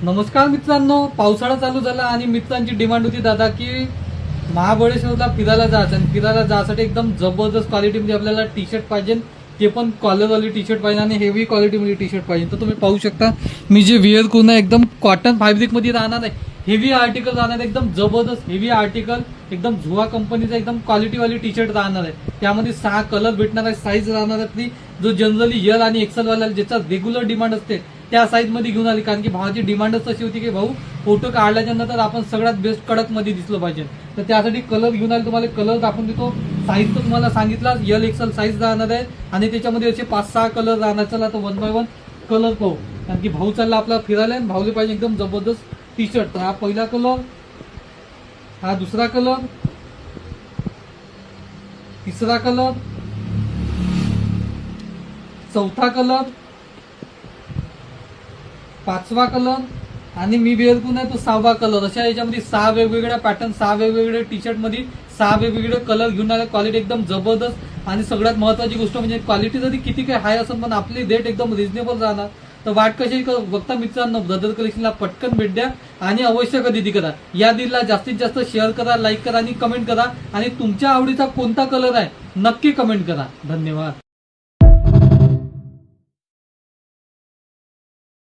नमस्कार मित्रांनो, पावसाळा चालू झाला आणि मित्रांची डिमांड होती दादा की महाबळेश्वरला फिरायला जायचं आणि फिरायला जायसाठी एकदम जबरदस्त क्वालिटीमध्ये आपल्याला टी शर्ट पाहिजे, ते पण कॉलरवाली टी शर्ट पाहिजे आणि हेवी क्वालिटीमध्ये टी शर्ट पाहिजे. तर तुम्ही पाहू शकता मी जे वेअर करून एकदम कॉटन फॅब्रिकमध्ये राहणार आहे, हेवी आर्टिकल राहणार आहे, एकदम जबरदस्त हेवी आर्टिकल, एकदम झुवा कंपनीचा एकदम क्वालिटीवाली टी शर्ट राहणार आहे. त्यामध्ये 6 कलर भेटणार आहे, साईज राहणार आहे ती जो जनरली एल आणि एक्सेल वाल्याला ज्याचा रेग्युलर डिमांड असते त्या साईज मध्ये घेऊन आली, कारण की भावाची डिमांडच तशी होती की भाऊ फोटो काढल्याच्या नंतर आपण सगळ्यात बेस्ट कडक मध्ये दिसलं पाहिजे. तर त्यासाठी कलर घेऊन आले, तुम्हाला कलर दाखवून देतो. साईज तर तुम्हाला सांगितला एल एक्सेल साईज राहणार आहे आणि त्याच्यामध्ये असे 5-6 कलर राहणार. चला तर 1 बाय 1 कलर पाहू, कारण की भाऊ चालला आपला फिरायला आणि भाऊले पाहिजे एकदम जबरदस्त टी शर्ट. तर हा पहिला कलर, हा दुसरा कलर, तिसरा कलर, चौथा कलर, 5वा कलर आणि मी वेअर करून आहे तो 6वा कलर. अशा याच्यामध्ये 6 वेगवेगळ्या पॅटर्न, 6 वेगवेगळे टी शर्ट मध्ये 6 वेगवेगळे कलर घेऊन आले. क्वालिटी एकदम जबरदस्त आणि सगळ्यात महत्वाची गोष्ट म्हणजे क्वालिटी जरी किती काय हाय असेल पण आपली रेट एकदम रिझनेबल राहणार. तर वाट कशी बघता मित्रांनो, ब्रदर कलेक्शनला पटकन भेट द्या आणि अवश्य खरेदी करा. या डीलला जास्तीत जास्त शेअर करा, लाईक करा आणि कमेंट करा आणि तुमच्या आवडीचा कोणता कलर आहे नक्की कमेंट करा. धन्यवाद.